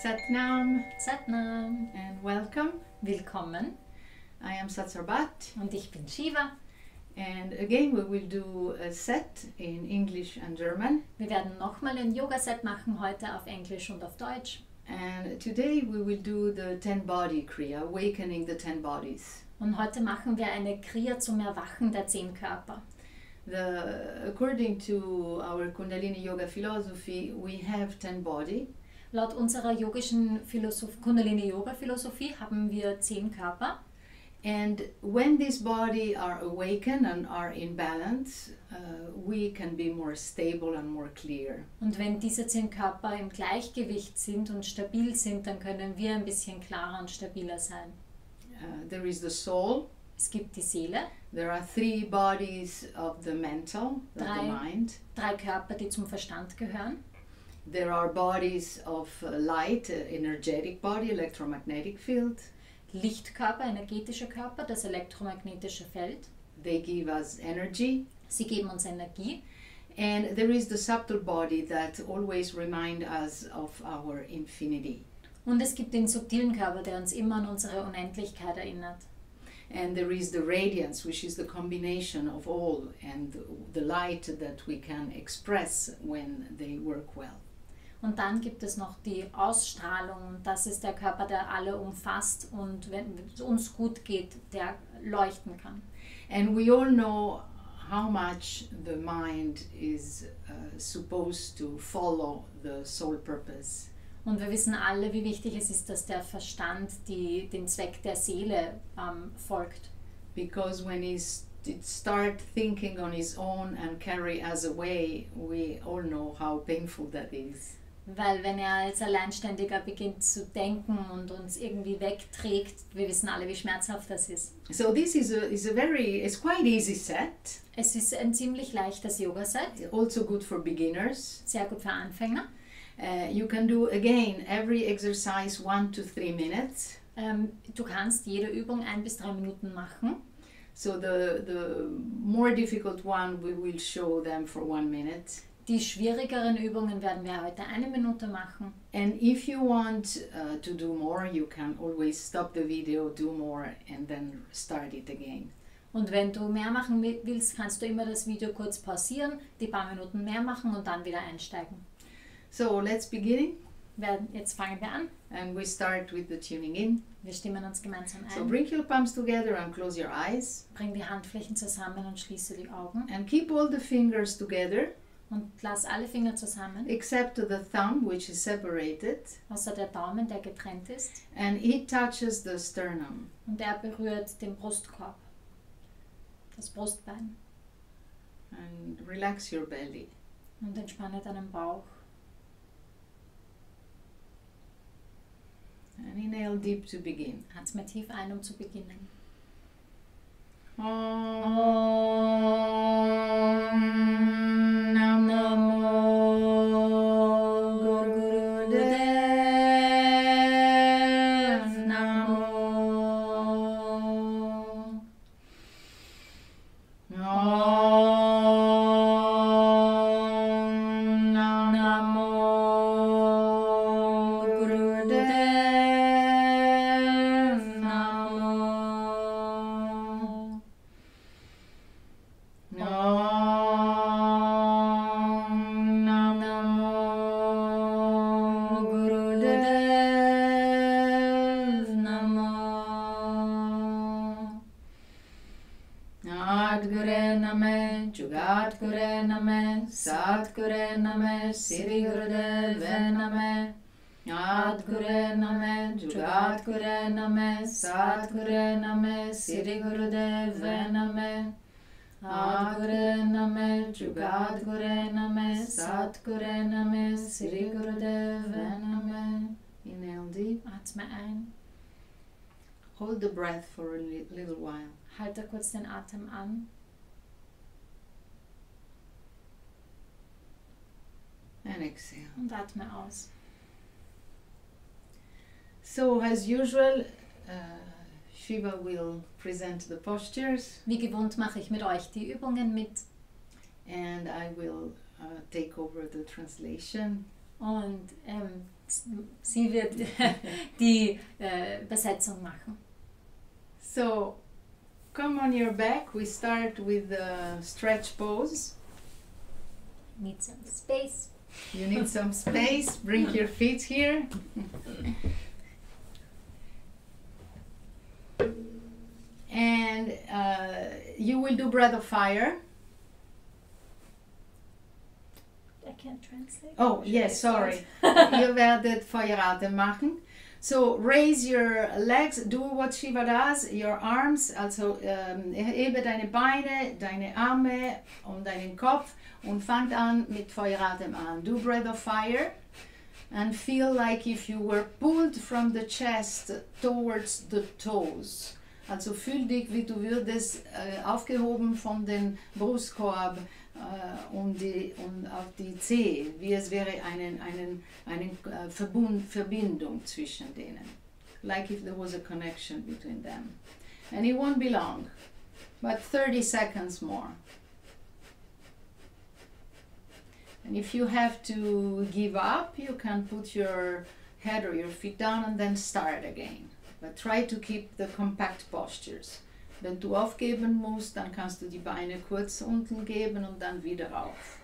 Satnam Satnam and welcome. Willkommen. I am Sarbat Und ich bin Shiva. and again we will do a set in English and German, Wir werden nochmal ein Yoga-Set machen, heute auf Englisch und auf Deutsch. and today we will do the 10 body Kriya, awakening the 10 bodies. Und heute machen wir eine Kriya zum Erwachen der 10 Körper. According to our Kundalini Yoga philosophy, we have 10 body. Laut unserer yogischen Kundalini-Yoga-Philosophie haben wir 10 Körper. And when this body are awakened and are in balance, we can be more stable and more clear. Und wenn diese 10 Körper im Gleichgewicht sind und stabil sind, dann können wir ein bisschen klarer und stabiler sein. There is the soul. Es gibt die Seele. There are 3 bodies of the mental, of the mind. 3 Körper, die zum Verstand gehören. There are bodies of light, energetic body, electromagnetic field. Lichtkörper, energetische Körper, das elektromagnetische Feld. They give us energy. Sie geben uns Energie. And there is the subtle body that always remind us of our infinity. Und es gibt den subtilen Körper, der uns immer an unsere Unendlichkeit erinnert. And there is the radiance, which is the combination of all, and the light that we can express when they work well. Und dann gibt es noch die Ausstrahlung. Das ist der Körper, der alle umfasst und wenn es uns gut geht, der leuchten kann. And we all know how much the mind is supposed to follow the soul purpose. Und wir wissen alle, wie wichtig es ist, dass der Verstand den Zweck der Seele folgt. Because when it start thinking on his own and carry us away, we all know how painful that is. Weil wenn er als Alleinständiger beginnt zu denken und uns irgendwie wegträgt, wir wissen alle, wie schmerzhaft das ist. So this is it's quite easy set. Es ist ein ziemlich leichtes Yoga-Set. Also good for beginners. Sehr gut für Anfänger. You can do again every exercise 1 to 3 minutes. Du kannst jede Übung 1 bis 3 Minuten machen. So the more difficult one we will show them for 1 minute. Die schwierigeren Übungen werden wir heute 1 Minute machen. And if you want to do more, you can always stop the video, do more, and then start it again. Und wenn du mehr machen willst, kannst du immer das Video kurz pausieren, die paar Minuten mehr machen und dann wieder einsteigen. So let's begin. Jetzt fangen wir an. And we start with the tuning in. Wir stimmen uns gemeinsam ein. So bring your palms together and close your eyes. Bring die Handflächen zusammen und schließe die Augen. And keep all the fingers together. Und lass alle Finger zusammen. Except the thumb, which is separated. Außer der Daumen, der getrennt ist. And it touches the sternum. Und er berührt den Brustkorb. Das Brustbein. And relax your belly. Und entspanne deinen Bauch. And inhale deep to begin. Atme tief ein, um zu beginnen. Om Namo Gurudev Namo. Om Namo Gurudev Namo. Om Namo Gurudev Namo. Adgure Name, Jugat Gure Name, Sat Gure Name, Siri Gurudev Name. Adgure Name, Jugat Gure Name, Sat Gure Name, Siri Gurudev Name. Adgure Name, Jugat Gure Name, Sat Gure Name, Sri Gurudev Name. Inhale deep. Atme ein. Hold the breath for a little while. Halte kurz den Atem an. And exhale. Und atme aus. So as usual, Shiva will present the postures. Wie gewohnt mache ich mit euch die Übungen mit. And I will take over the translation. Und Sie wird die Übersetzung machen. So, come on your back. We start with the stretch pose. Need some space. You need some space. Bring your feet here. And you will do breath of fire. I can't translate. Oh, yes, sorry. Ihr werdet Feueratem machen. So raise your legs, do what Shiva does, your arms, also hebe deine Beine, deine Arme und deinen Kopf und fangt an mit Feueratem an. Do breath of fire and feel like if you were pulled from the chest towards the toes. Also fühl dich, wie du würdest aufgehoben von den Brustkorb und auf die Zehe, wie es wäre eine Verbindung zwischen denen. Like if there was a connection between them. And it won't be long, but 30 seconds more. And if you have to give up, you can put your head or your feet down and then start again. But try to keep the compact postures. Wenn du aufgeben musst, dann kannst du die Beine kurz unten geben und dann wieder auf.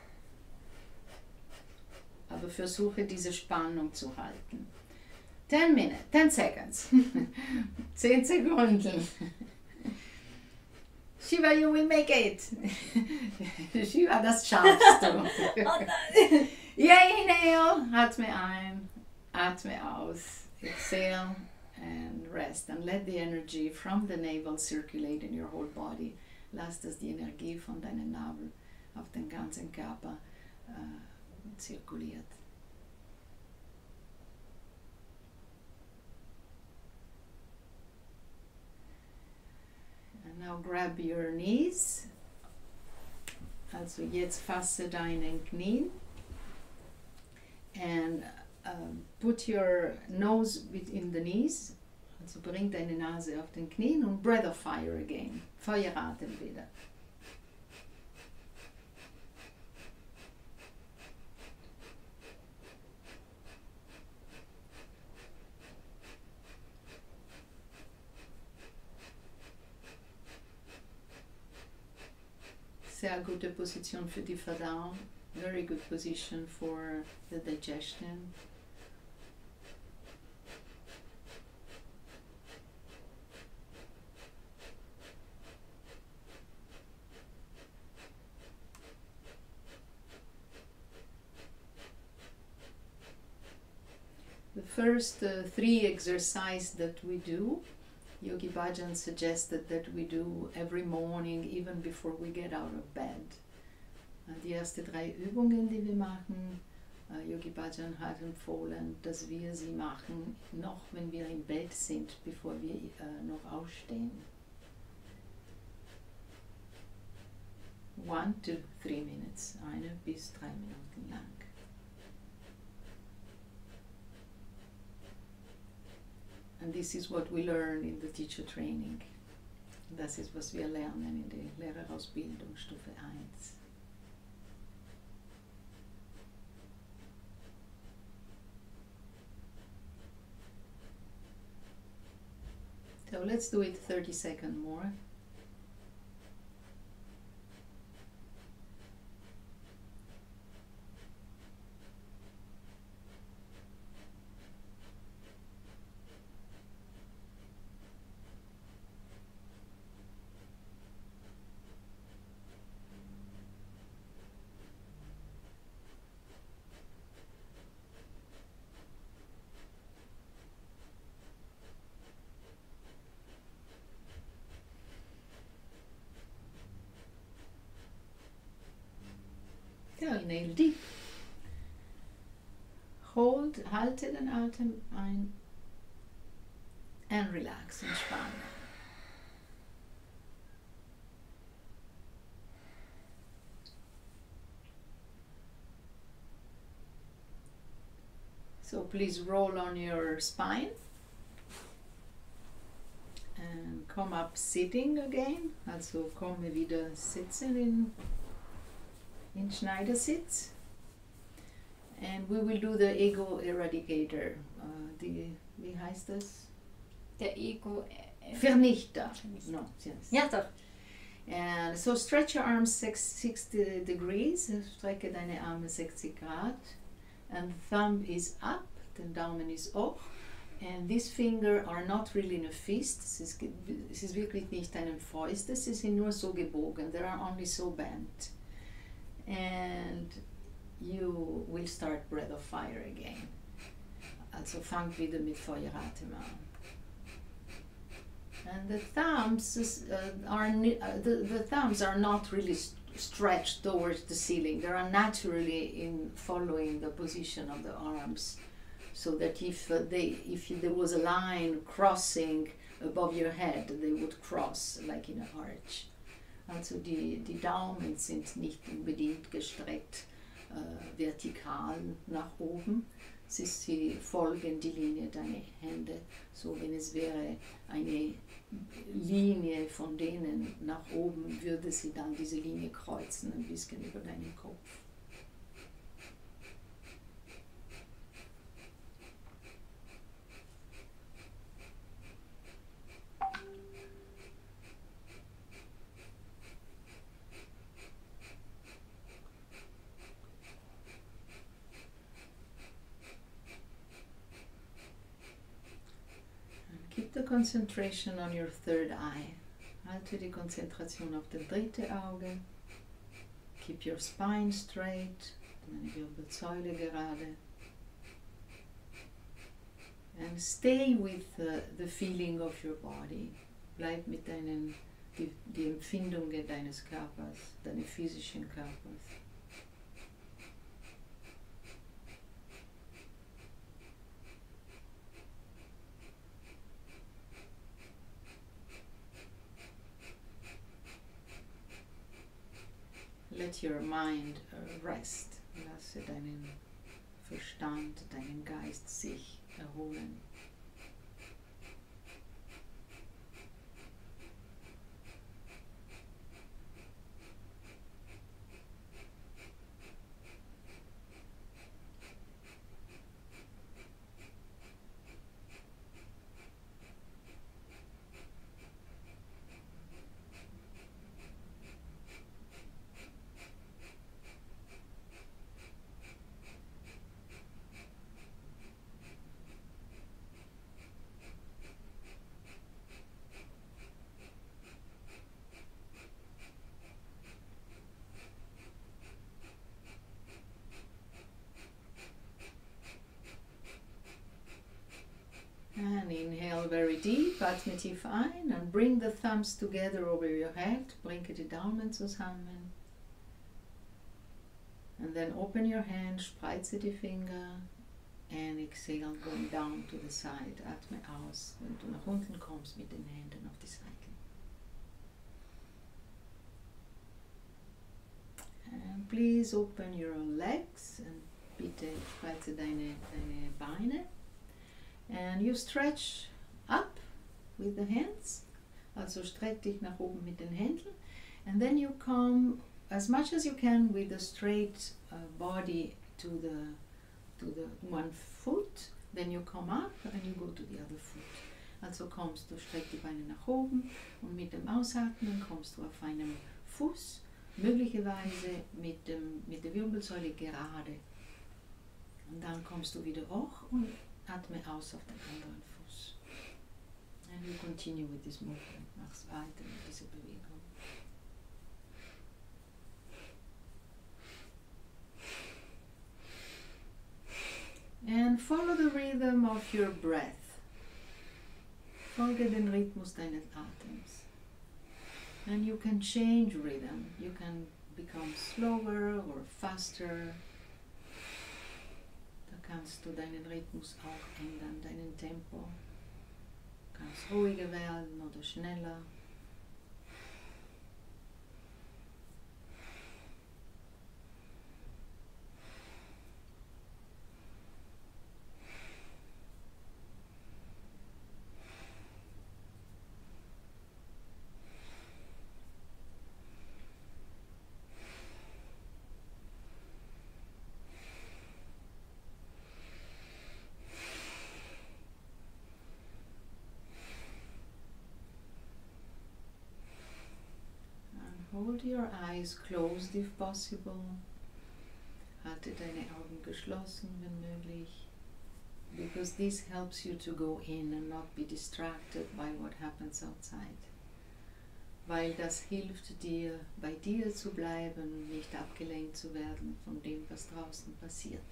Aber versuche diese Spannung zu halten. 10 seconds. 10 Sekunden. Shiva, you will make it. Shiva, das schaffst du. Yeah, inhale. Atme ein. Atme aus. Exhale. And rest and let the energy from the navel circulate in your whole body. Lass, dass die Energie von deinem Nabel auf den ganzen Körper zirkuliert. And now grab your knees. Also jetzt fasse deinen Knien and put your nose between the knees. Also bring deine Nase auf den Knien und breath of fire again. Feueratem wieder. Sehr gute Position für die Verdauung. Very good position for the digestion. The first 3 exercises that we do, Yogi Bhajan suggested that we do every morning, even before we get out of bed. Die ersten 3 Übungen, die wir machen, Yogi Bhajan hat empfohlen, dass wir sie machen, noch wenn wir im Bett sind, bevor wir noch aufstehen. 1 to 3 minutes, 1 bis 3 Minuten lang. And this is what we learn in the teacher training. Das ist, was wir lernen in der Lehrerausbildung Stufe 1. So let's do it 30 seconds more. Ja, inhale deep. Halte den Atem ein and relax, entspanne. So please roll on your spine and come up sitting again. Also komme wieder sitzen in Schneidersitz. And we will do the ego eradicator. Wie heißt das? Der Ego. Vernichter. No, yes. Ja, doch. And so stretch your arms 60 degrees. Strecke deine Arme 60 Grad. And thumb is up. Den Daumen ist hoch. And these fingers are not really in a fist. Es ist wirklich nicht eine Fäuste. Sie sind nur so gebogen. They are only so bent. And you will start breath of fire again. Also fangt wieder mit Feueratem an. And the thumbs the thumbs are not really stretched towards the ceiling. They are naturally in following the position of the arms, so that if there was a line crossing above your head, they would cross like in an arch. Also die Daumen sind nicht unbedingt gestreckt vertikal nach oben. Sie folgen die Linie deiner Hände, so wenn es wäre eine Linie von denen nach oben, würde sie dann diese Linie kreuzen, ein bisschen über deinen Kopf. Keep the concentration on your third eye. Halte die Konzentration auf das dritte Auge. Keep your spine straight, deine Wirbelsäule gerade. And stay with the feeling of your body. Bleib mit die Empfindungen deines Körpers, deines physischen Körpers. Let your mind rest. Lasse deinen Verstand, deinen Geist sich erholen. And inhale very deep, atme tief ein and bring the thumbs together over your head. Bringe die Daumen zusammen. And then open your hand, spreize die Finger and exhale going down to the side. Atme aus, wenn du nach unten kommst mit den Händen auf die Seiten. And please open your legs and bitte spreize deine Beine. And you stretch up with the hands, also streck dich nach oben mit den Händen, and then you come as much as you can with the straight body to the one foot, then you come up and you go to the other foot. Also kommst du, streck die Beine nach oben und mit dem Ausatmen kommst du auf einem Fuß, möglicherweise mit der Wirbelsäule gerade. Und dann kommst du wieder hoch und atme aus auf den anderen Fuß. And you continue with this movement. Mach's weiter mit dieser Bewegung. And follow the rhythm of your breath. Folge den Rhythmus deines Atems. And you can change rhythm. You can become slower or faster. Kannst du deinen Rhythmus auch ändern, deinen Tempo. Kannst ruhiger werden oder schneller. Hold your eyes closed if possible. Halte deine Augen geschlossen, wenn möglich. Because this helps you to go in and not be distracted by what happens outside. Weil das hilft dir, bei dir zu bleiben und nicht abgelenkt zu werden von dem, was draußen passiert.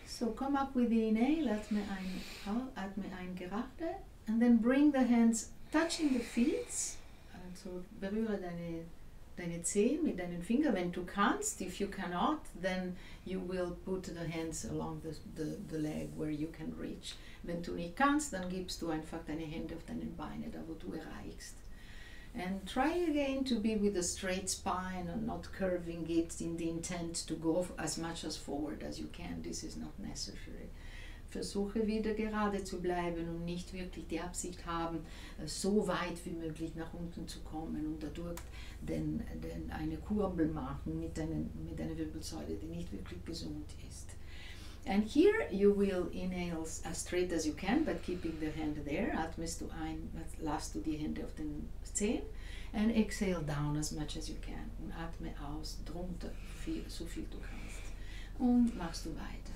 So come up with the inhale, atme ein gerade, and then bring the hands touching the feet, also berühre deine Zehen mit deinen Fingern, wenn du kannst. If you cannot, then you will put the hands along the leg where you can reach. Wenn du nicht kannst, dann gibst du einfach deine Hände auf deine Beine, da wo du erreichst. And try again to be with a straight spine and not curving it in the intent to go as much as forward as you can. This is not necessary. Versuche wieder gerade zu bleiben und nicht wirklich die Absicht haben, so weit wie möglich nach unten zu kommen und dadurch eine Kurbel machen mit einer Wirbelsäule, die nicht wirklich gesund ist. And here you will inhale as straight as you can, but keeping the hand there. Atmest du ein, lass du die Hände auf den Zehen. And exhale down as much as you can. Und atme aus, drunter, so viel du kannst. Und machst du weiter.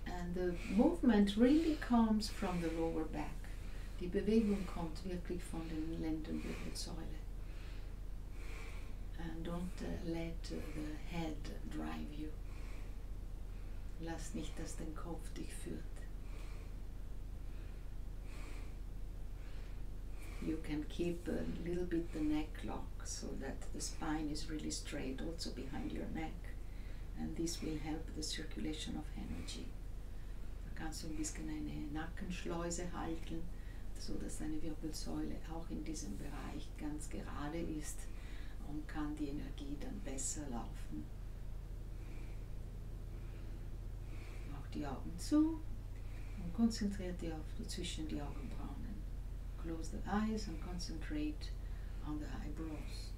And the movement really comes from the lower back. Die Bewegung kommt wirklich von den Lendenwirbelsäule. And don't let the head drive you. Lass nicht, dass dein Kopf dich führt. You can keep a little bit the neck lock so that the spine is really straight also behind your neck. And this will help the circulation of energy. Da kannst du ein bisschen eine Nackenschleuse halten, so dass deine Wirbelsäule auch in diesem Bereich ganz gerade ist. Und kann die Energie dann besser laufen. Mach die Augen zu und konzentriere dich zwischen die Augenbrauen. Close the eyes and concentrate on the eyebrows.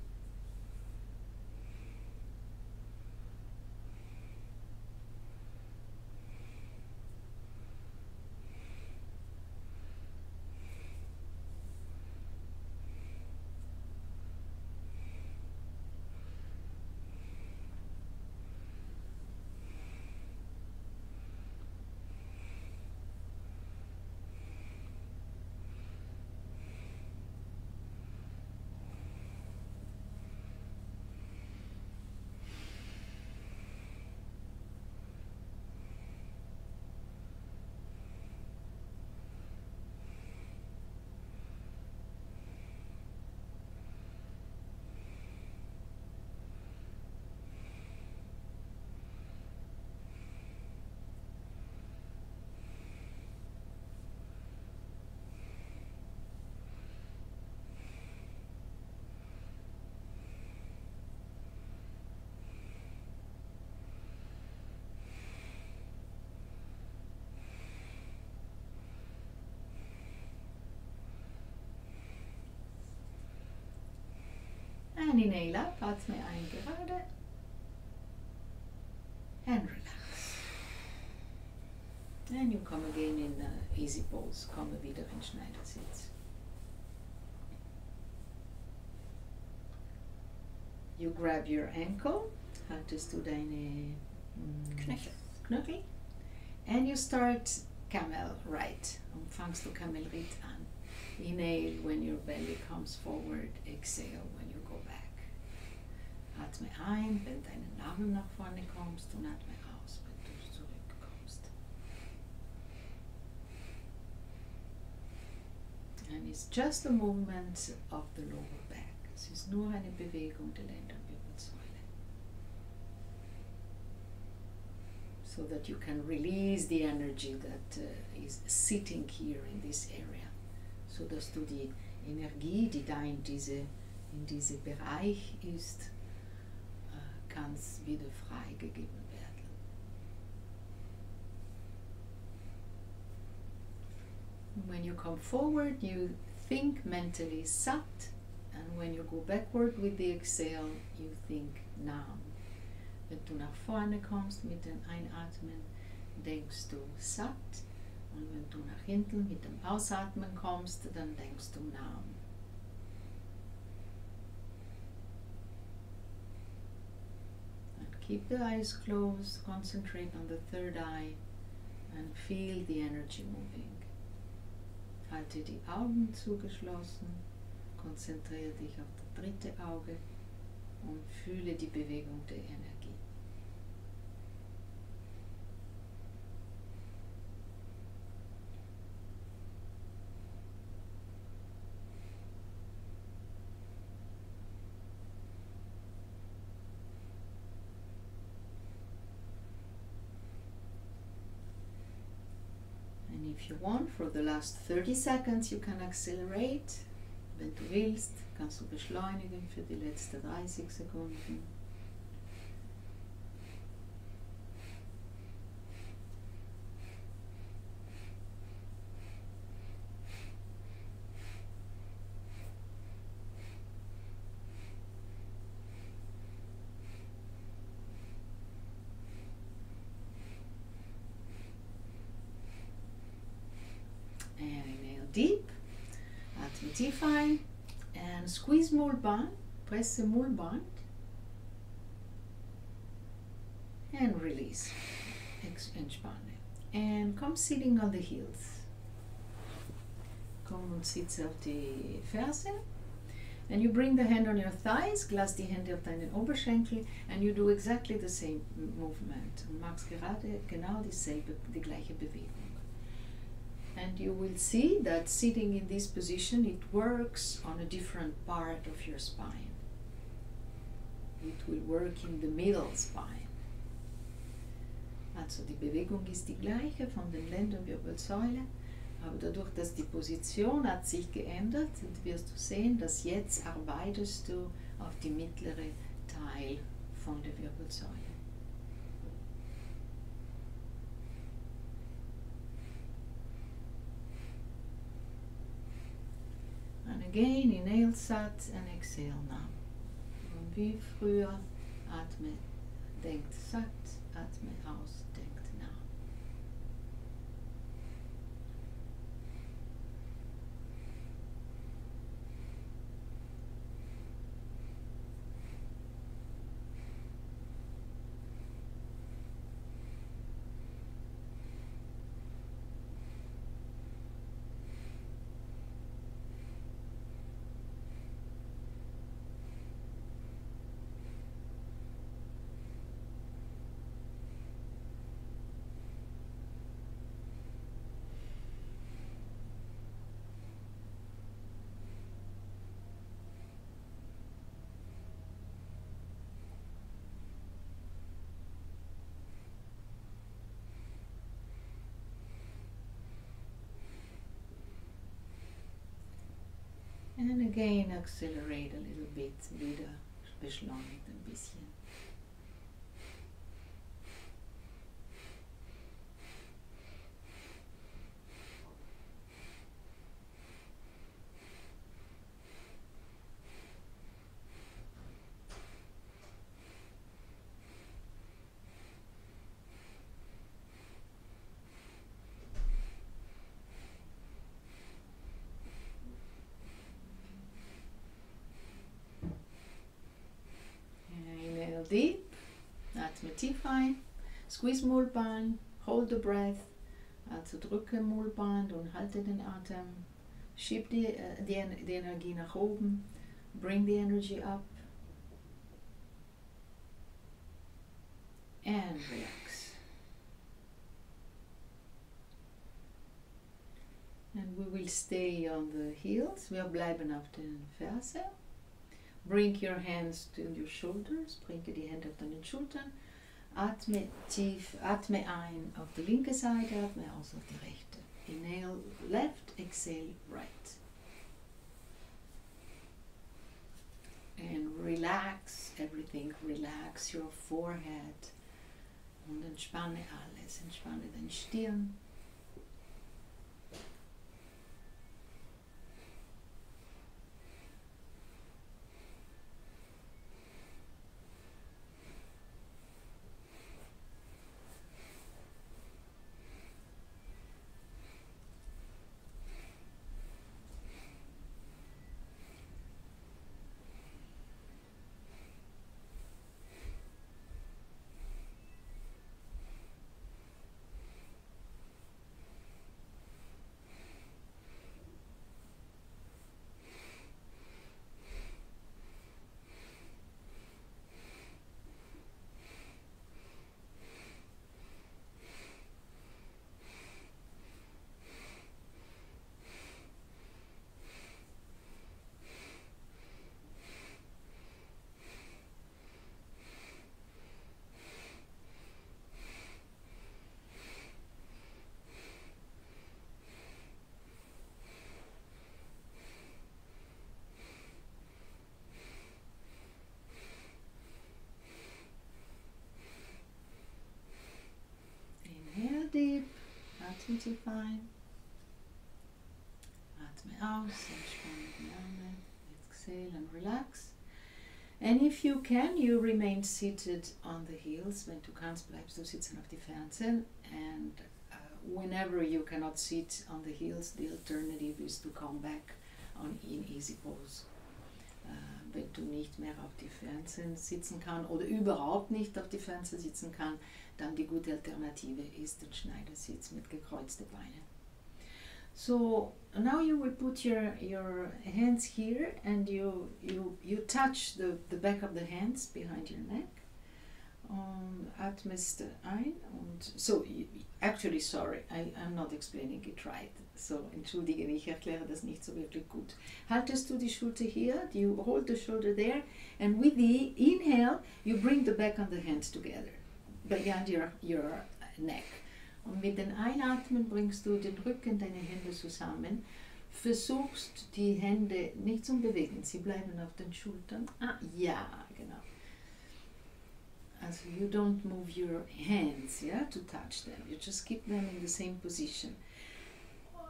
And inhale up, atme ein gerade. And relax. And you come again in easy pose. Komme wieder in Schneidersitz. You grab your ankle. Haltest du deine Knöchel. And you start camel right. Und fangst du Kamelritt an. Inhale when your belly comes forward. Exhale when you go back. Atme ein, wenn deine Nabel nach vorne kommst und atme aus, wenn du zurückkommst. And it's just a movement of the lower back. Es ist nur eine Bewegung der Lendenwirbelsäule. So that you can release the energy that is sitting here in this area. So dass du die Energie, die da in diesem Bereich ist, kannst wieder freigegeben werden. When you come forward, you think mentally sat, and when you go backward with the exhale, you think nam. Wenn du nach vorne kommst mit dem Einatmen, denkst du satt. Und wenn du nach hinten mit dem Ausatmen kommst, dann denkst du Naam. And keep the eyes closed, concentrate on the third eye and feel the energy moving. Halte die Augen zugeschlossen, konzentriere dich auf das dritte Auge und fühle die Bewegung der Energie. If you want, for the last 30 seconds you can accelerate. Wenn du willst, kannst du beschleunigen für die letzten 30 Sekunden. Deep, atme tief ein and squeeze Mullband, presse Mullband and release, entspanne. And come sitting on the heels. Komm und sitze auf die Ferse. And you bring the hand on your thighs, lass die Hände auf deinen Oberschenkel and you do exactly the same movement. Und machst gerade genau die gleiche Bewegung. And you will see that sitting in this position, it works on a different part of your spine. It will work in the middle spine. Also die Bewegung ist die gleiche von den Lendenwirbelsäule, aber dadurch, dass die Position hat sich geändert, wirst du sehen, dass jetzt arbeitest du auf die mittlere Teil von der Wirbelsäule. And again, inhale sat and exhale Nam. Und wie früher, atme, denkt sat, atme aus, denkt Nam. And again, accelerate a little bit, wieder beschleunigt ein bisschen. Deep, atme tief ein, squeeze Mullband, hold the breath, also drücke Mullband und halte den Atem, schieb die Energie nach oben, bring the energy up and relax. And we will stay on the heels, wir bleiben auf den Fersen. Bring your hands to your shoulders, bringe die Hände auf deinen Schultern, atme tief, atme ein auf die linke Seite, atme aus auf die rechte. Inhale left, exhale right. And relax everything, relax your forehead und entspanne alles, entspanne deine Stirn. Atmen tief ein. Atme aus, entspanne die Arme. Exhale and relax. And if you can, you remain seated on the heels. Wenn du kannst, bleibst du sitzen auf die Fersen. And whenever you cannot sit on the heels, the alternative is to come back in easy pose. Wenn du nicht mehr auf die Fersen sitzen kannst oder überhaupt nicht auf die Fersen sitzen kannst, dann die gute Alternative ist der Schneidersitz mit gekreuzten Beinen. So now you will put your hands here and you touch the back of the hands behind your neck. Atmest ein und so, actually sorry, I'm not explaining it right. So, entschuldige, ich erkläre das nicht so wirklich gut. Haltest du die Schulter hier, you hold the shoulder there, and with the inhale, you bring the back of the hands together, behind your neck. Und mit dem Einatmen bringst du den Rücken, deine Hände zusammen, versuchst die Hände nicht zu bewegen, sie bleiben auf den Schultern. Ja, genau. Also you don't move your hands, yeah, to touch them. You just keep them in the same position.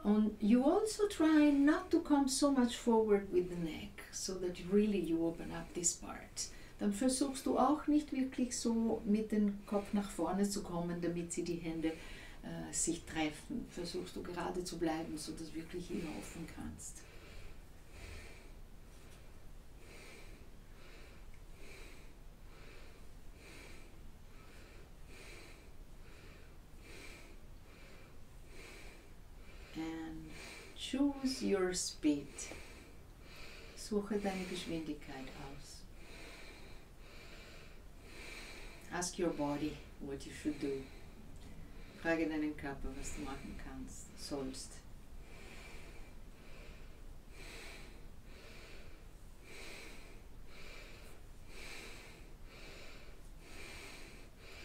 And you also try not to come so much forward with the neck, so that really you open up this part. Dann versuchst du auch nicht wirklich so mit dem Kopf nach vorne zu kommen, damit sie die Hände sich treffen. Versuchst du gerade zu bleiben, so dass du wirklich hier offen kannst. And choose your speed. Suche deine Geschwindigkeit aus. Ask your body what you should do. Frage deinen Körper, was du machen kannst, sollst.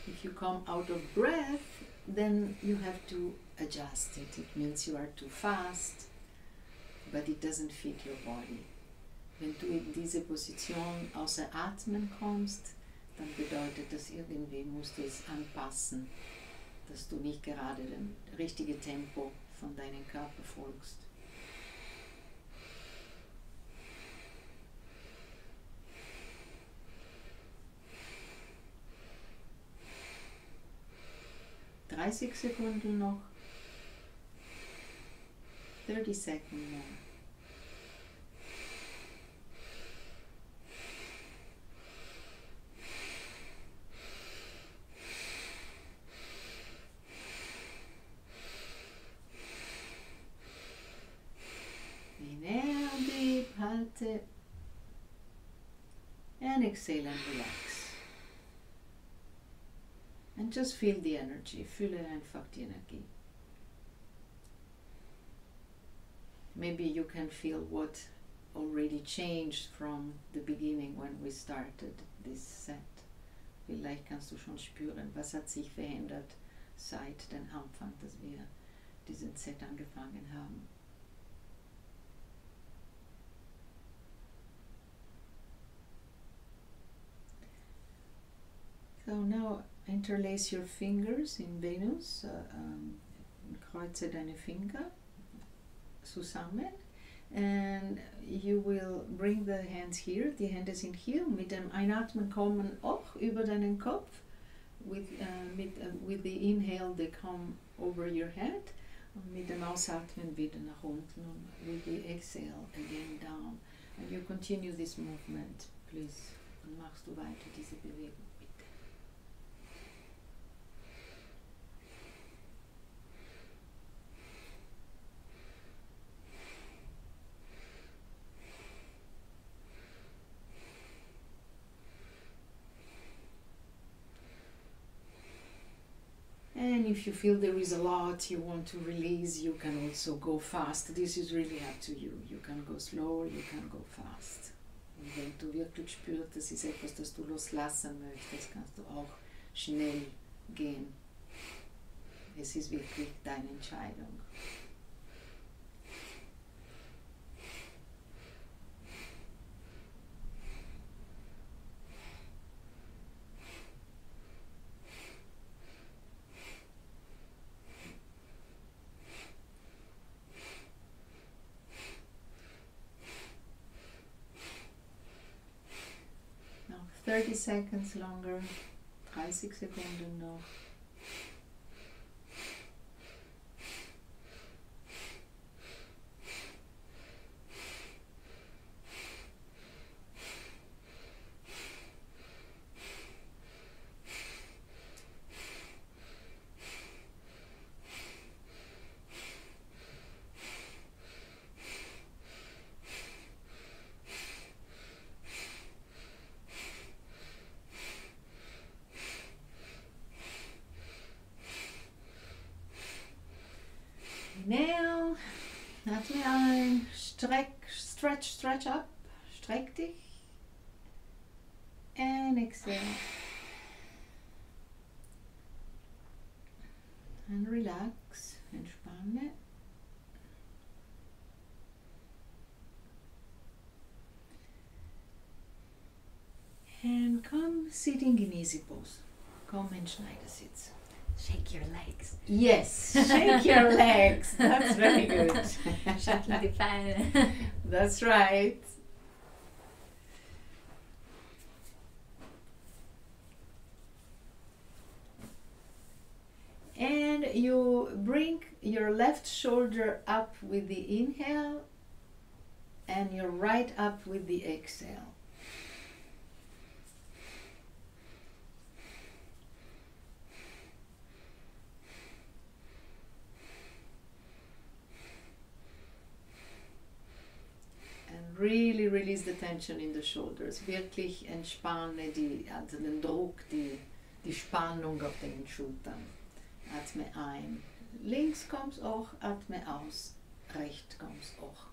If you come out of breath, then you have to adjust it. It means you are too fast, but it doesn't fit your body. Wenn du in diese Position außer Atmen kommst, dann bedeutet das irgendwie, musst du es anpassen, dass du nicht gerade dem richtigen Tempo von deinem Körper folgst. (30 Sekunden noch. 30 seconds more. Inhale deep, halte. And exhale and relax. And just feel the energy. Fühle einfach die Energie. Maybe you can feel what already changed from the beginning when we started this set. Vielleicht kannst du schon spüren, was hat sich verändert seit dem Anfang, dass wir diesen Set angefangen haben. So now interlace your fingers in Venus, kreuze deine Finger zusammen, and you will bring the hands here, die Hände sind hier, mit dem Einatmen kommen auch über deinen Kopf, with the inhale they come over your head, und mit dem Ausatmen wieder nach unten, und with the exhale again down, and you continue this movement, please, und machst du weiter diese Bewegung. And if you feel there is a lot you want to release, you can also go fast. This is really up to you. You can go slow, you can go fast. Und wenn du wirklich spürst, das ist etwas, das du loslassen möchtest, kannst du auch schnell gehen. Es ist wirklich deine Entscheidung. 30 seconds longer. 30 Sekunden noch. Inhale, atme ein, stretch up, streck dich. And exhale. And relax, entspanne. And come sitting in easy pose. Komm in Schneidersitz. Shake your legs. Yes, shake your legs. That's very good. Shake die Beine. That's right. And you bring your left shoulder up with the inhale and your right up with the exhale. Really release the tension in the shoulders. Wirklich entspanne also den Druck, die Spannung auf den Schultern. Atme ein. Links kommst auch, atme aus. Rechts kommst auch.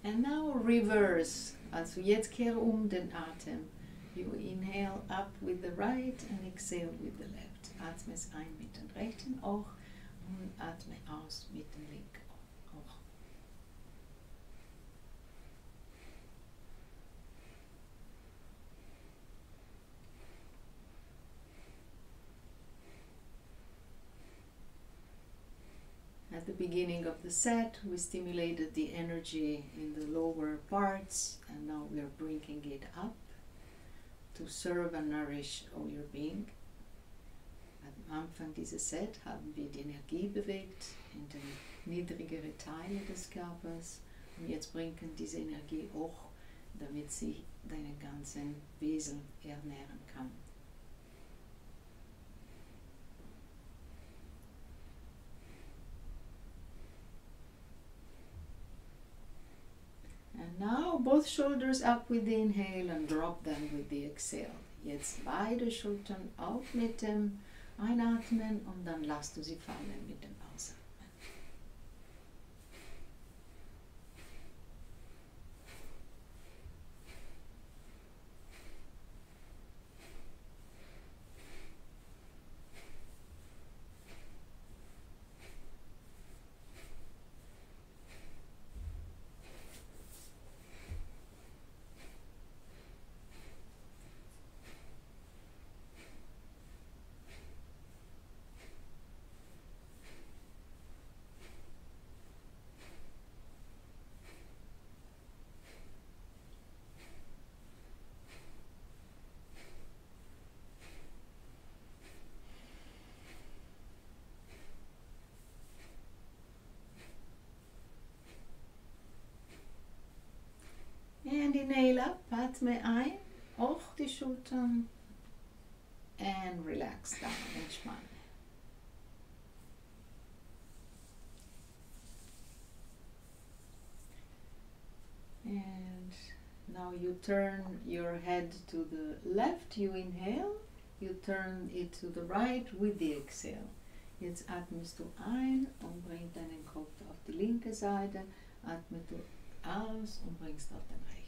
And now reverse. Also jetzt kehre den Atem. You inhale up with the right and exhale with the left. Atme es ein mit dem rechten auch und atme aus mit dem linken auch. At the beginning of the set, we stimulated the energy in the lower parts, and now we are bringing it up to serve and nourish all your being. Am Anfang dieses Set haben wir die Energie bewegt in die niedrigere Teile des Körpers, und jetzt bringen diese Energie auch, damit sie deinen ganzen Wesen ernähren kann. And now both shoulders up with the inhale and drop them with the exhale. Jetzt beide Schultern auf mit dem Einatmen und dann lässt du sie fallen mit dem Ausatmen. And inhale up, atme ein, auch die Schultern, and relax down, entspanne. And now you turn your head to the left, you inhale, you turn it to the right with the exhale. Jetzt atmest du ein und bringst deinen Kopf auf die linke Seite. Atme du aus und bringst auf den rechten.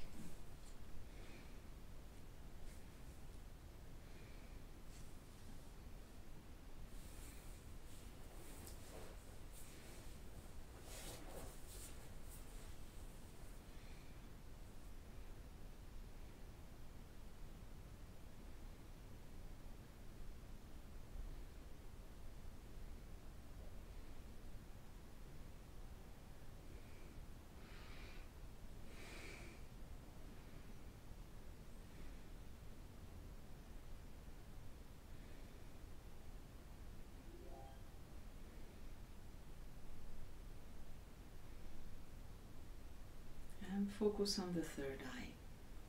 And focus on the third eye.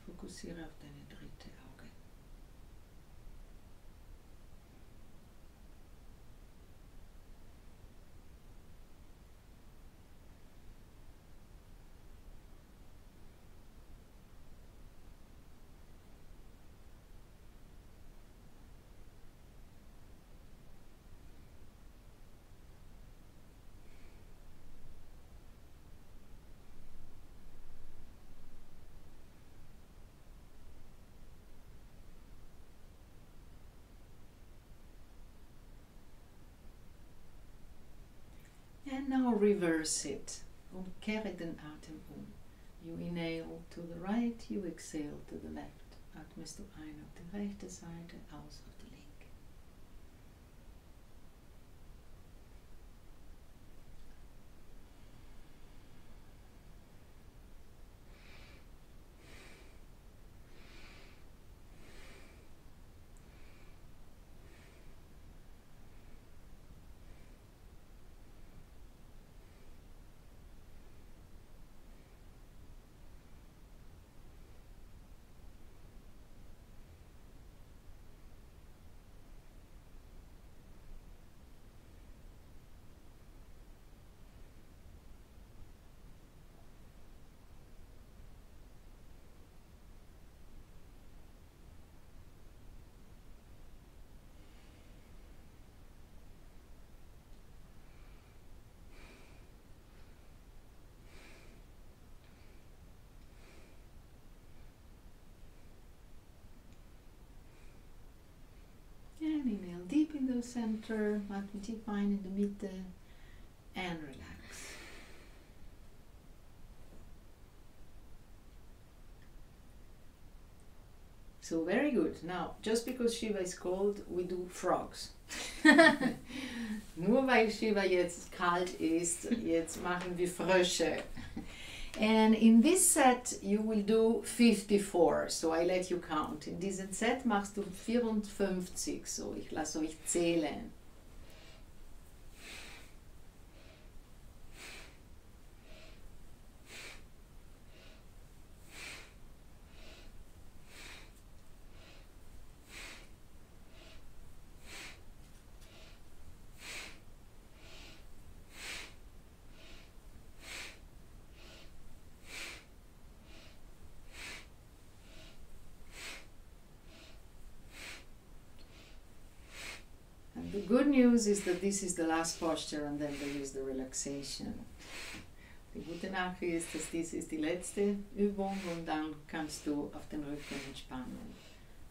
Fokussiere auf deine dritte Auge. And now reverse it. Und kehre den Atem um. You inhale to the right, you exhale to the left. Atmest du ein auf die rechte Seite, aus auf die linke. And inhale deep in the center, atme tief ein in die Mitte and relax. So very good. Now, just because Shiva is cold, we do frogs. Nur weil Shiva jetzt kalt ist, jetzt machen wir Frösche. And in this set you will do 54, so I let you count. In diesem Set machst du 54, so ich lasse euch zählen. The good news is that this is the last posture and then there is the relaxation. Die gute Nachricht ist, dass dies ist die letzte Übung und dann kannst du auf den Rücken entspannen.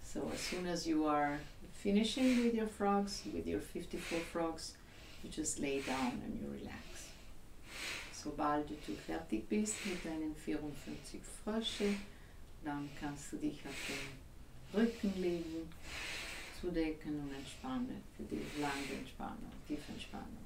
So as soon as you are finishing with your frogs, with your 54 frogs, you just lay down and you relax. Sobald du fertig bist mit deinen 54 Frösche, dann kannst du dich auf den Rücken legen, zudecken und entspannen für die lange Entspannung, tiefe Entspannung.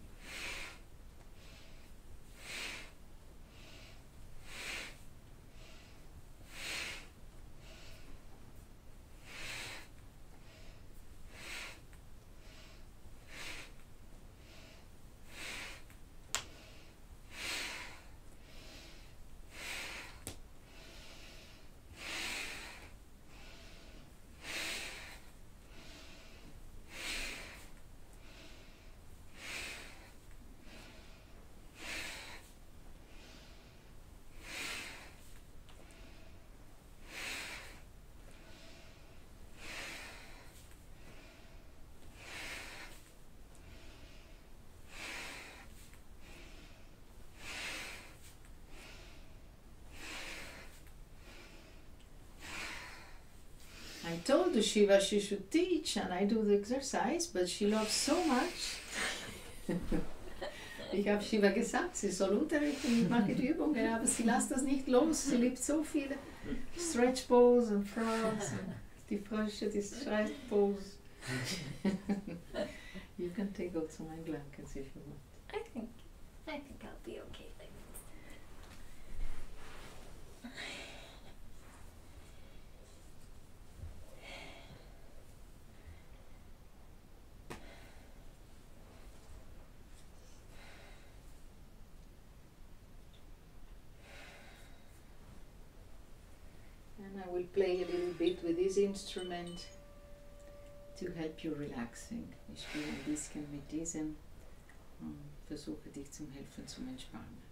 told the Shiva she should teach and I do the exercise, but she loves so much. Ich habe Shiva gesagt, sie soll unterrichten, ich mache die Übungen, aber sie lässt das nicht los. Sie liebt so viele Stretch Pose und Frogs und die Frösche, die Stretch Pose. You can take also my blankets if you want. I think I'll be okay like this. And I will play a little bit with this instrument to help you relaxing. Ich spiele ein bisschen mit diesem und versuche dich zum Helfen zum Entspannen.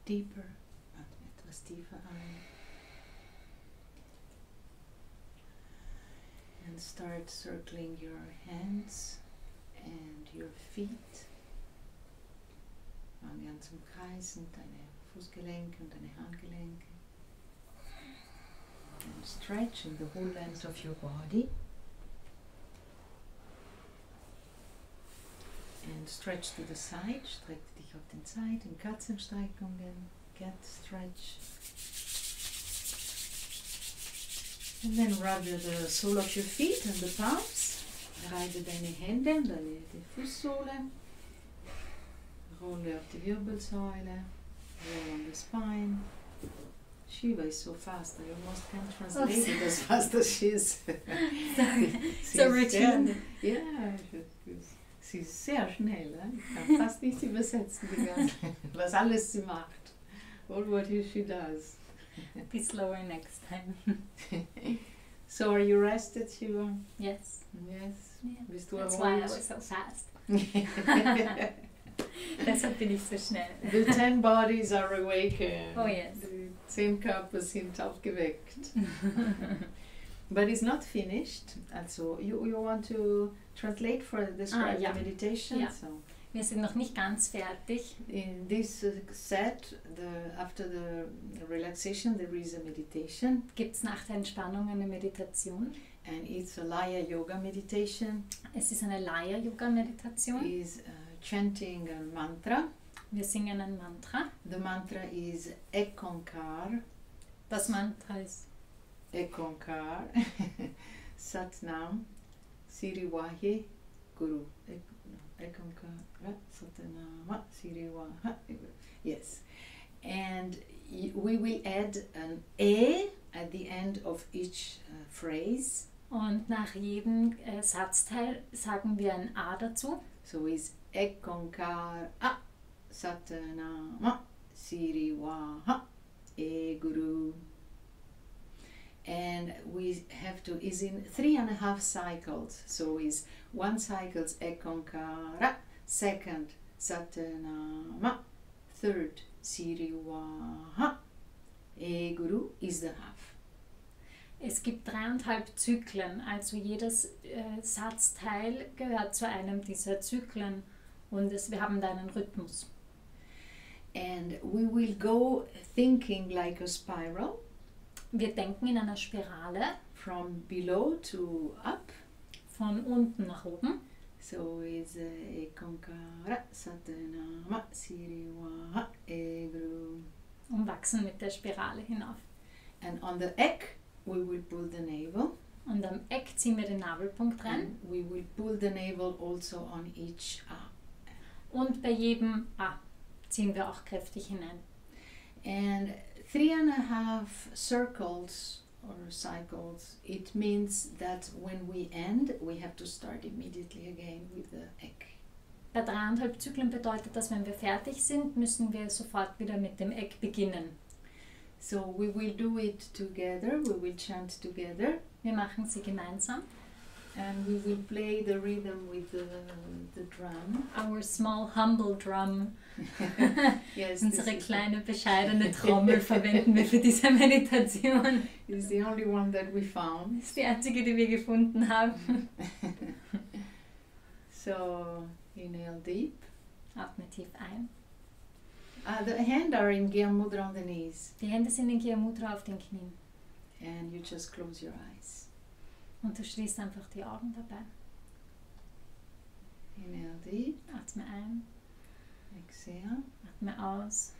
deeper. Atme etwas tiefer ein. And start circling your hands and your feet. Fange an zum Kreisen, deine Fußgelenke und deine Handgelenke. And stretch in the whole length of your body. And stretch to the side, streck dich auf den Seiten, Katzenstreckungen, cat stretch. And then rub the sole of your feet and the palms. Reibe deine Hände und die Fußsohle. Rolle auf die Wirbelsäule. Roll on the spine. Shiva is so fast, I almost can't translate it as fast as she is. So routine. Ja, sie ist sehr schnell. Ich kann fast nicht übersetzen, was alles sie macht. All what she does. Be slower next time. So are you rested, Shiva? Yes. Yes. Yeah. Bist du That's why I erholt? was so fast. Deshalb bin ich so schnell. The 10 bodies are awakened. Oh yes. Die 10 Körper sind aufgeweckt. But it's not finished. Also, you want to translate for describe ja. the meditation? Ja. So, Wir sind noch nicht ganz fertig. in this set, after the relaxation, there is a meditation, Gibt es nach der Entspannung eine Meditation? and it's a Laya Yoga meditation. Es ist eine Laya-Yoga-Meditation. Is chanting a mantra. Wir singen ein Mantra. The mantra is Ekonkar. Das Mantra ist Ekonkar. Satnam Siriwahi Guru. Ekonkar Satnama Siriwahi. Yes. And we will add an E at the end of each phrase. und nach jedem Satzteil sagen wir ein A dazu. So is Ekonkar A Satnama Siriwaha E Guru. And we have to, is in 3.5 cycles. So is 1 cycle's Ekonkara, second Satanama, third Siriwaha, E Guru is the half. Es gibt 3,5 Zyklen, also jedes Satzteil gehört zu einem dieser Zyklen und wir haben da einen Rhythmus. And we will go thinking like a spiral. Wir denken in einer Spirale From below to up. von unten nach oben. So is Ekonkara Satanama Siriwaha E Guru. Und wachsen mit der Spirale hinauf. And on the Ek, we will pull the navel. Und am Eck ziehen wir den Navelpunkt rein. And we will pull the navel also on each A. Und bei jedem A ziehen wir auch kräftig hinein. And 3.5 circles or cycles, it means that when we end, we have to start immediately again with the Ek. Bei 3,5 Zyklen bedeutet das, wenn wir fertig sind, müssen wir sofort wieder mit dem Eck beginnen. So we will do it together, we will chant together, Wir machen sie gemeinsam. and we will play the rhythm with the drum. Our small humble drum. Yes, Unsere this kleine bescheidene Trommel verwenden wir für diese Meditation. is the only one that we found. Das ist die einzige, die wir gefunden haben. So inhale deep. Atme tief ein. The hands are in Gya Mudra on the knees, Die Hände sind in Kriya Mudra auf den Knien. and you just close your eyes. Und du schließt einfach die Augen dabei. Inhale deep, Atme ein, exhale, atme aus.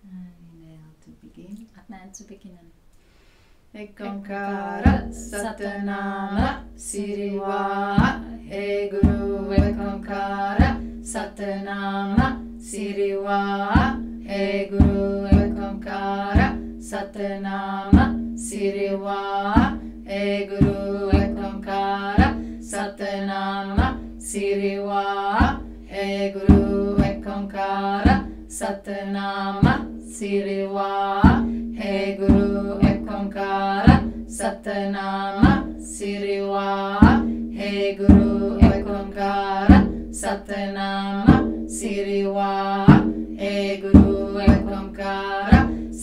and inhale to begin. Atme ein zu beginnen. Ekonkara Satanama Siriwa E Guru Ekonkara Satanama Siriwa E Guru Ekonkara Satanama Siriwa E Guru Ekonkara Satanama Siriwa E Guru Ekonkara Satanama Siriwa E Guru Ekonkara Satanama Siriwa E Guru Ekonkara Satanama Siriwa E Guru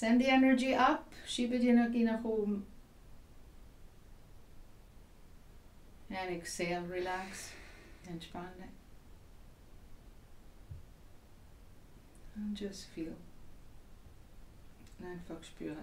Send the energy up. Schiebe die Energie nach oben. And exhale, relax. Entspanne. And just feel. Einfach spüre.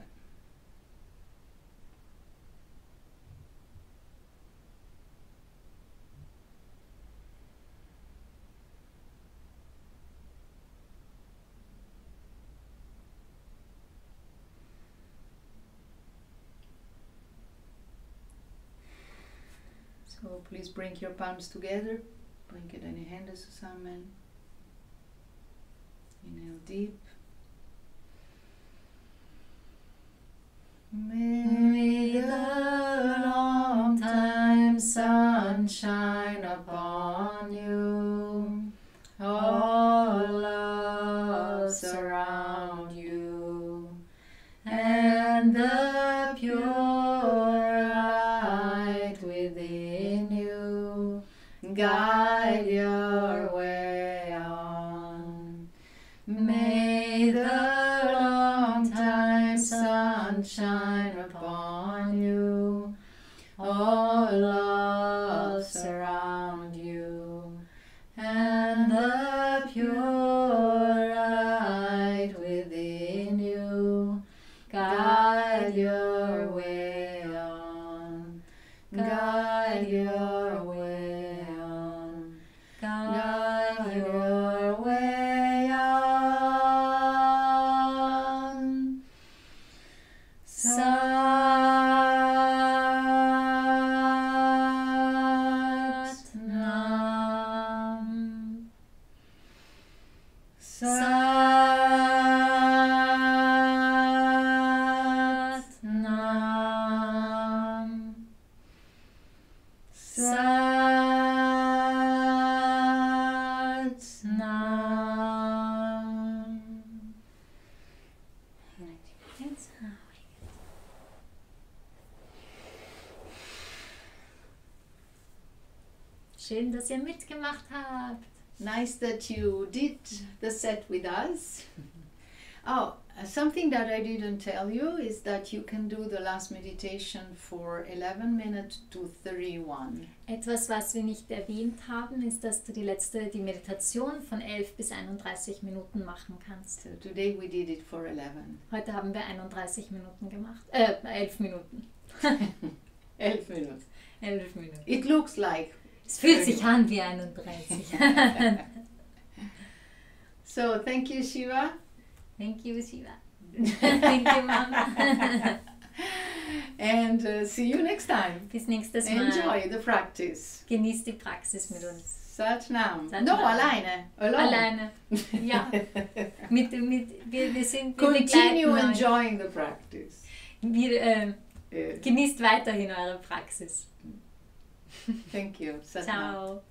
So please bring your palms together. Bring deine Hände zusammen. Inhale deep. May the long time sun shine upon you. All love surround you. And the pure light within you guide your way on. May the long time sun shine upon you. All love surround you. And the pure light within you guide your way on. Guide your way on. Guide your way on. Sat-nam. Sat-nam. Sat-nam. Schön, dass ihr mitgemacht habt. Nice that you did the set with us. Oh, something that I didn't tell you is that you can do the last meditation for 11 minutes to 31. Etwas, was wir nicht erwähnt haben, ist, dass du die Meditation von 11 bis 31 Minuten machen kannst. So today we did it for 11. Heute haben wir 31 Minuten gemacht. 11 Minuten. 11 Minuten. 11 Minuten. It looks like. Es fühlt sich an wie 31. So, thank you, Shiva. Thank you, Shiva. Thank you, Mama. And see you next time. Bis nächstes Mal. Enjoy the practice. Genieß die Praxis mit uns. Sat-nam. Sat-nam. No, alleine. Alone. Alleine. Ja. Wir sind Continue enjoying the practice. Genießt weiterhin eure Praxis. Thank you. Sat-nam. Ciao.